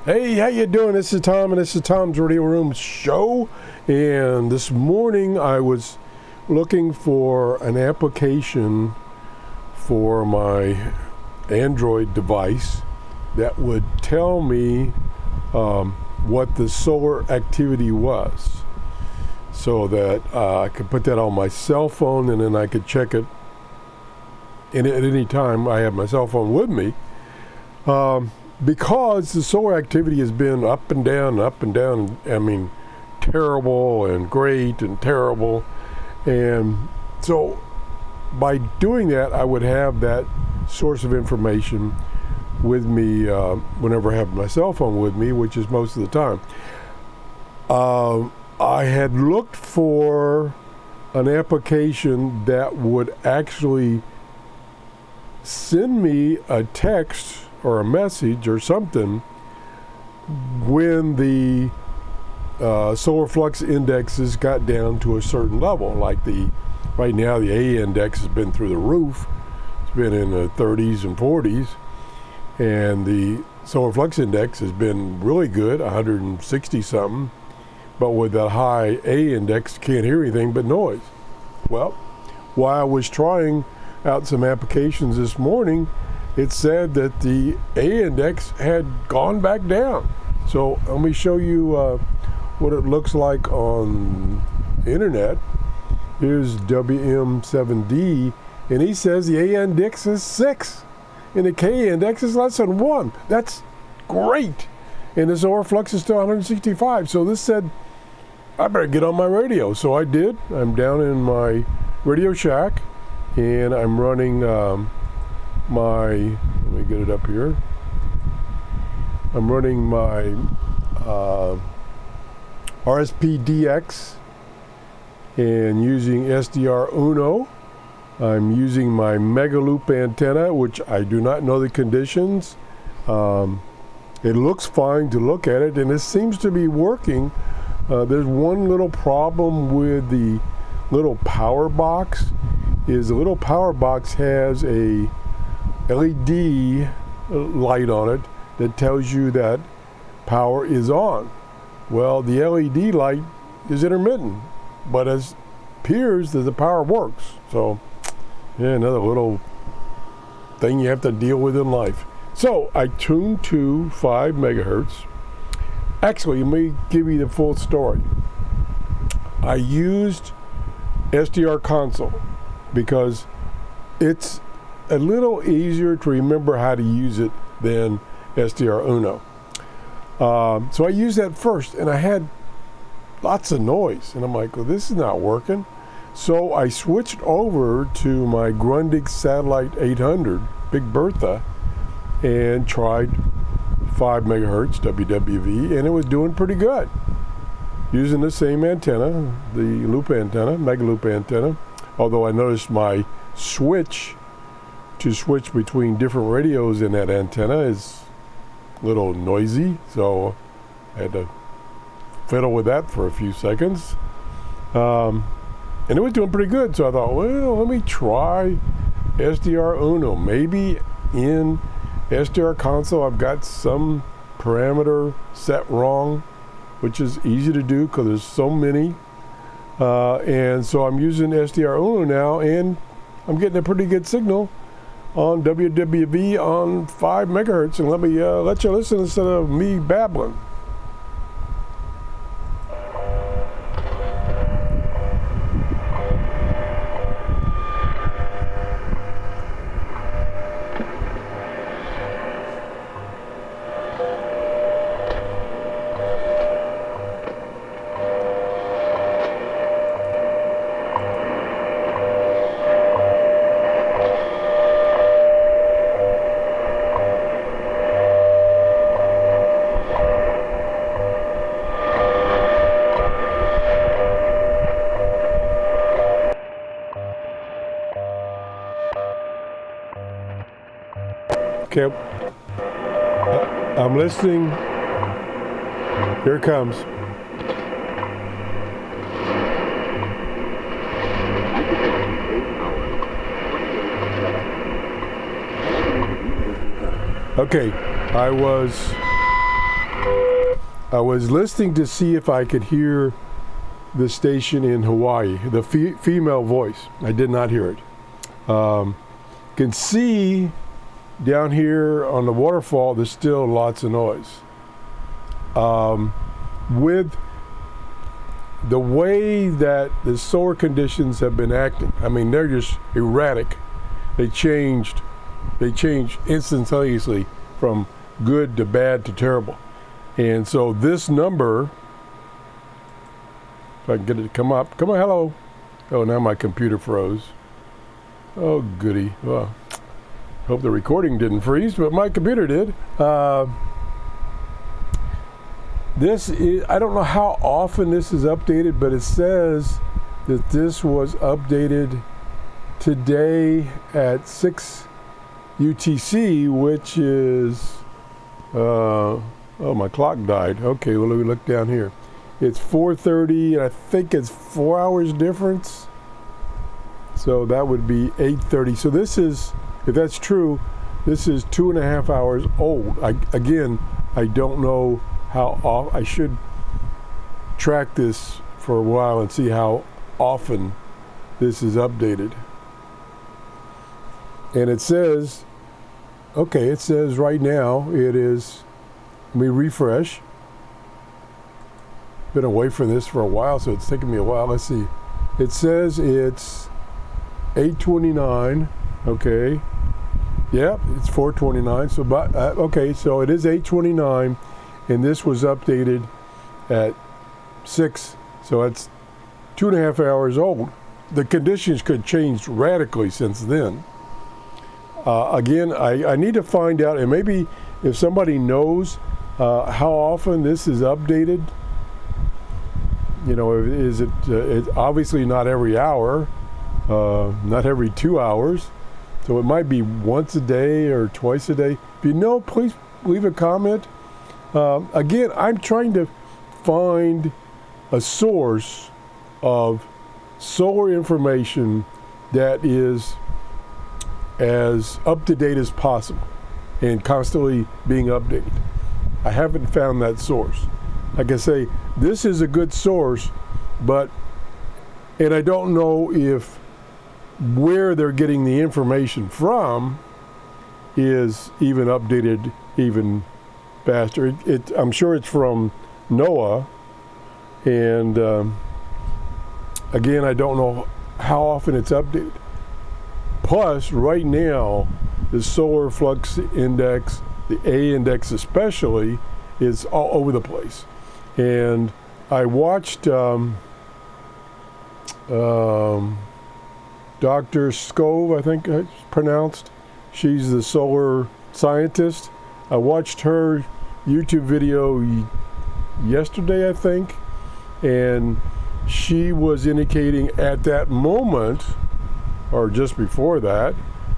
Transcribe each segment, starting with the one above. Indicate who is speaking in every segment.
Speaker 1: Hey, how you doing? This is Tom, and this is Tom's Radio Room Show. And this morning I was looking for an application for my Android device that would tell me what the solar activity was, so that I could put that on my cell phone, and then I could check it at any time I have my cell phone with me. Because the solar activity has been up and down, I mean, terrible and great and terrible. And so by doing that, I would have that source of information with me whenever I have my cell phone with me, which is most of the time. I had looked for an application that would actually send me a text or a message or something when the solar flux indexes got down to a certain level. Like right now the A index has been through the roof. It's been in the 30s and 40s, and the solar flux index has been really good, 160 something, but with that high A index, can't hear anything but noise. Well, while I was trying out some applications this morning, it said that the A index had gone back down. So let me show you what it looks like on the internet. Here's WM7D, and he says the A index is 6, and the K index is less than 1. That's great. And the solar flux is still 165. So this said, I better get on my radio. So I did. I'm down in my Radio Shack, and I'm running let me get it up here. I'm running my RSPDX and using SDR Uno. I'm using my Mega Loop antenna, which I do not know the conditions. It looks fine to look at it, and it seems to be working. There's one little problem with the little power box. Is the little power box has a LED light on it that tells you that power is on. Well, the LED light is intermittent, but it appears that the power works. So, yeah, another little thing you have to deal with in life. So I tuned to 5 megahertz. Actually, let me give you the full story. I used SDR console because it's a little easier to remember how to use it than SDR Uno. So I used that first, and I had lots of noise, and I'm like, well, this is not working. So I switched over to my Grundig Satellite 800 Big Bertha and tried 5 megahertz WWV, and it was doing pretty good using the same antenna, the loop antenna, Mega Loop antenna. Although I noticed my switch between different radios in that antenna is a little noisy, so I had to fiddle with that for a few seconds. And it was doing pretty good, so I thought, well, let me try SDR Uno. Maybe in SDR console I've got some parameter set wrong, which is easy to do because there's so many. And so I'm using SDR Uno now, and I'm getting a pretty good signal on WWV on 5 megahertz, and let me let you listen instead of me babbling. Okay, I'm listening. Here it comes. Okay, I was I was listening to see if I could hear the station in Hawaii, the female voice. I did not hear it. Can see down here on the waterfall, there's still lots of noise. With the way that the solar conditions have been acting, I mean, they're just erratic. They changed instantaneously from good to bad to terrible. And so this number, if I can get it to come up, hello. Oh, now my computer froze. Oh, goody. Well, hope the recording didn't freeze, but my computer did. This is, I don't know how often this is updated, but it says that this was updated today at 6 UTC, which is, oh, my clock died. Okay, well, let me look down here. It's 4:30, and I think it's 4 hours difference. So that would be 8:30. So this is, if that's true, this is 2.5 hours old. Again, I don't know how often. I should track this for a while and see how often this is updated. And it says, okay, it says right now it is, let me refresh. Been away from this for a while, so it's taking me a while. Let's see. It says it's 8:29. Okay. Yep, it's 4:29. So, okay, so it is 8:29, and this was updated at 6. So it's 2.5 hours old. The conditions could change radically since then. Again, I need to find out, and maybe if somebody knows how often this is updated. You know, is it? It's obviously not every hour, not every 2 hours. So it might be once a day or twice a day. If you know, please leave a comment. Again, I'm trying to find a source of solar information that is as up-to-date as possible and constantly being updated. I haven't found that source. Like I say, this is a good source, and I don't know if where they're getting the information from is even updated even faster. I'm sure it's from NOAA, and again, I don't know how often it's updated. Plus, right now, the solar flux index, the A index especially, is all over the place. And I watched Dr. Skov, I think it's pronounced. She's the solar scientist. I watched her YouTube video yesterday, I think, and she was indicating at that moment, or just before that,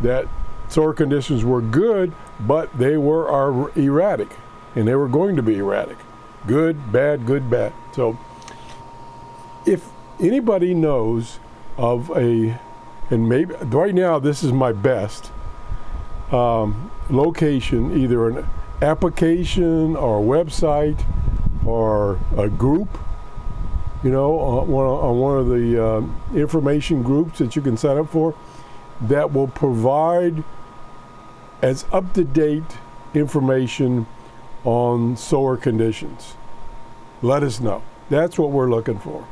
Speaker 1: that solar conditions were good, but they were erratic, and they were going to be erratic. Good, bad, good, bad. So if anybody knows of and maybe right now this is my best location, either an application or a website or a group, you know, on one of the information groups that you can sign up for, that will provide as up-to-date information on solar conditions. Let us know. That's what we're looking for.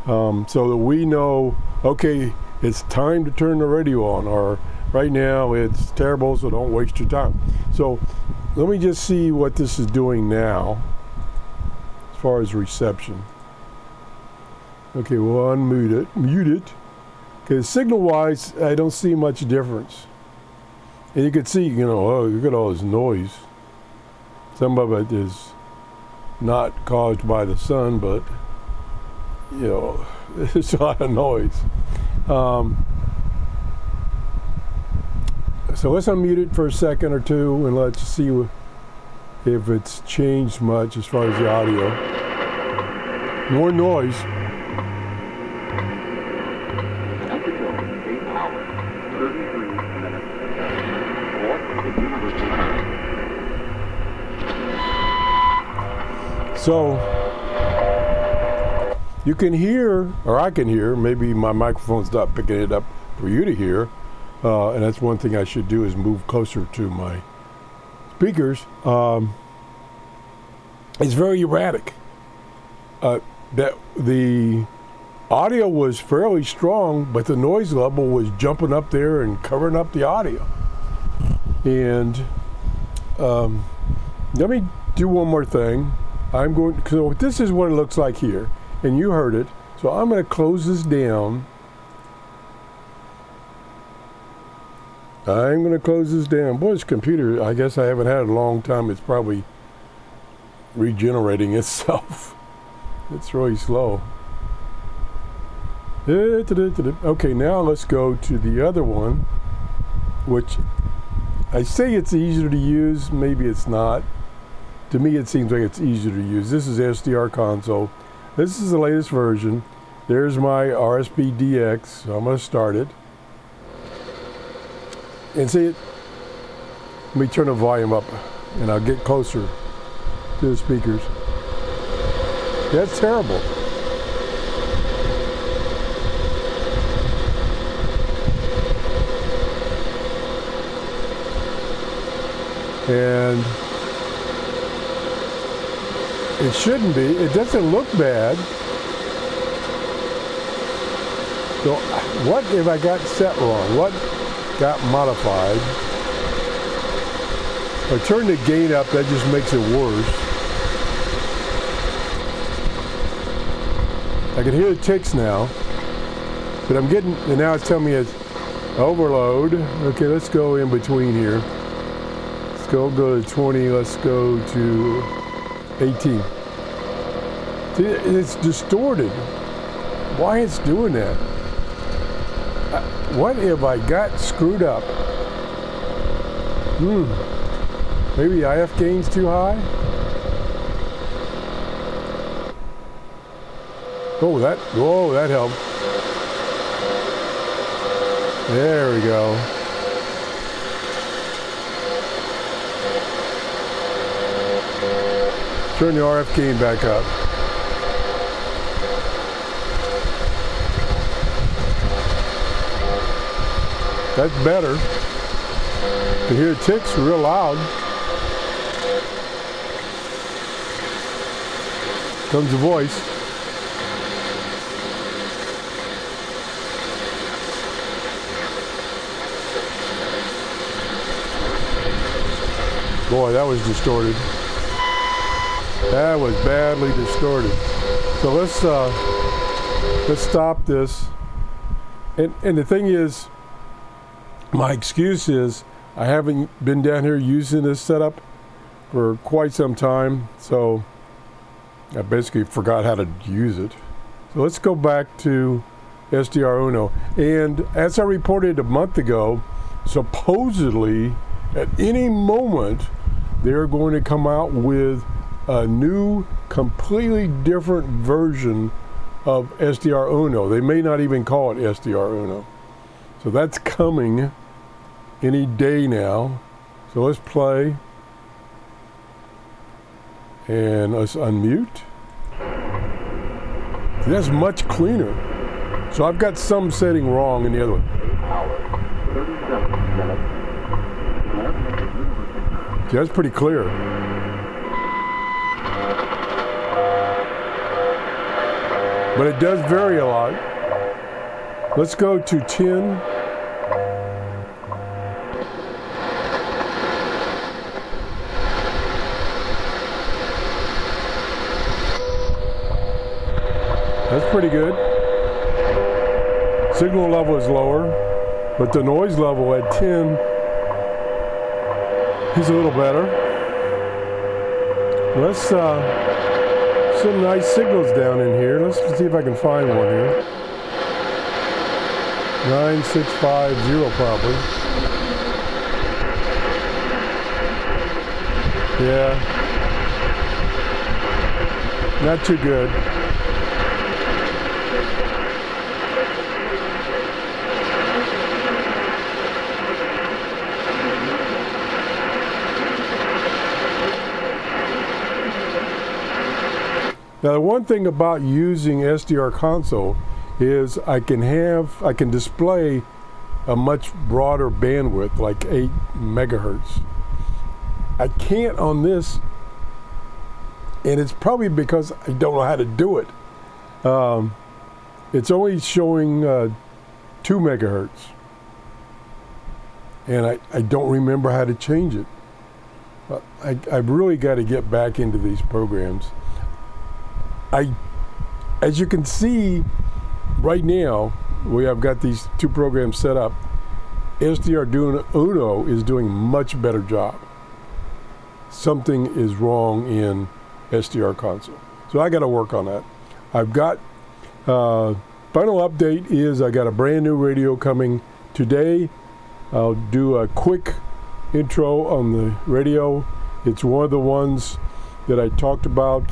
Speaker 1: So that we know, okay, it's time to turn the radio on, or right now it's terrible, so don't waste your time. So let me just see what this is doing now as far as reception. Okay, we'll unmute it. Mute it. Okay, signal-wise, I don't see much difference. And you can see, you know, oh, look at all this noise. Some of it is not caused by the sun, but, you know, there's a lot of noise. So let's unmute it for a second or two, and let's see if it's changed much as far as the audio. More noise. So you can hear, or I can hear, maybe my microphone's not picking it up for you to hear, and that's one thing I should do is move closer to my speakers. It's very erratic. That the audio was fairly strong, but the noise level was jumping up there and covering up the audio. And let me do one more thing. So this is what it looks like here, and you heard it. So I'm going to close this down. I'm going to close this down. Boy, this computer, I guess I haven't had it a long time. It's probably regenerating itself. It's really slow. Okay, now let's go to the other one, which I say it's easier to use. Maybe it's not. To me, it seems like it's easier to use. This is SDR console. This is the latest version. There's my RSP DX. So I'm going to start it. And see it. Let me turn the volume up, and I'll get closer to the speakers. That's terrible. And it shouldn't be. It doesn't look bad. So what if I got set wrong? What got modified? If I turn the gain up, that just makes it worse. I can hear the ticks now, but I'm getting, and now it's telling me it's overload. Okay, let's go in between here. Let's go to 20, let's go to 18. See, it's distorted. Why it's doing that? What if I got screwed up? Maybe IF gain's too high? Oh, that helped. There we go. Turn the RF gain back up. That's better. You can hear ticks real loud. Comes the voice. Boy, that was distorted. That was badly distorted. So let's stop this. And the thing is, my excuse is I haven't been down here using this setup for quite some time, so I basically forgot how to use it. So let's go back to SDR Uno. And as I reported a month ago, supposedly at any moment they're going to come out with a new, completely different version of SDR Uno. They may not even call it SDR Uno. So that's coming any day now. So let's play. And let's unmute. That's much cleaner. So I've got some setting wrong in the other one. See, that's pretty clear. But it does vary a lot. Let's go to 10. That's pretty good. Signal level is lower, but the noise level at 10 is a little better. Let's some nice signals down in here. Let's see if I can find one here. 9650 probably. Yeah. Not too good. Now, the one thing about using SDR console is I can display a much broader bandwidth, like 8 megahertz. I can't on this, and it's probably because I don't know how to do it. It's only showing 2 megahertz, and I don't remember how to change it. I've really got to get back into these programs. As you can see right now, I've got these 2 programs set up. SDR Uno is doing a much better job. Something is wrong in SDR console. So I got to work on that. I've got, final update is I got a brand new radio coming today. I'll do a quick intro on the radio. It's one of the ones that I talked about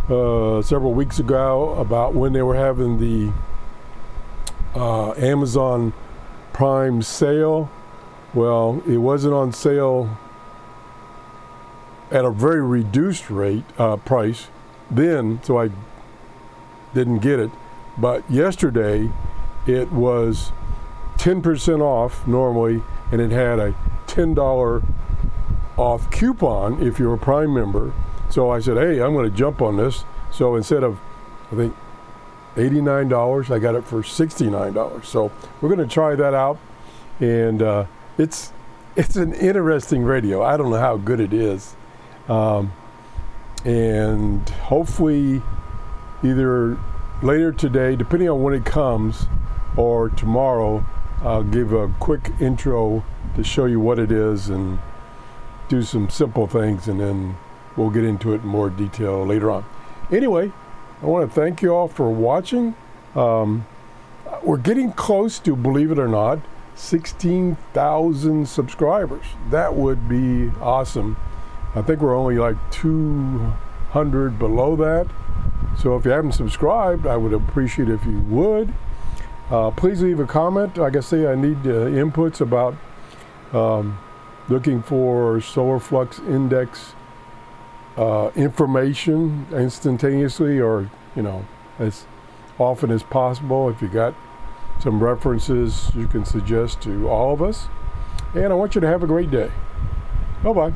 Speaker 1: several weeks ago about when they were having the Amazon Prime sale. Well, it wasn't on sale at a very reduced price then, so I didn't get it. But yesterday it was 10% off normally, and it had a $10 off coupon if you're a Prime member. So I said, hey, I'm going to jump on this. So instead of, I think, $89, I got it for $69. So we're going to try that out, and it's an interesting radio. I don't know how good it is, and hopefully either later today, depending on when it comes, or tomorrow, I'll give a quick intro to show you what it is and do some simple things, and then we'll get into it in more detail later on. Anyway, I want to thank you all for watching. We're getting close to, believe it or not, 16,000 subscribers. That would be awesome. I think we're only like 200 below that. So if you haven't subscribed, I would appreciate if you would. Please leave a comment. Like I say, I need inputs about looking for solar flux index information instantaneously, or as often as possible. If you got some references you can suggest to all of us. And I want you to have a great day. Bye-bye.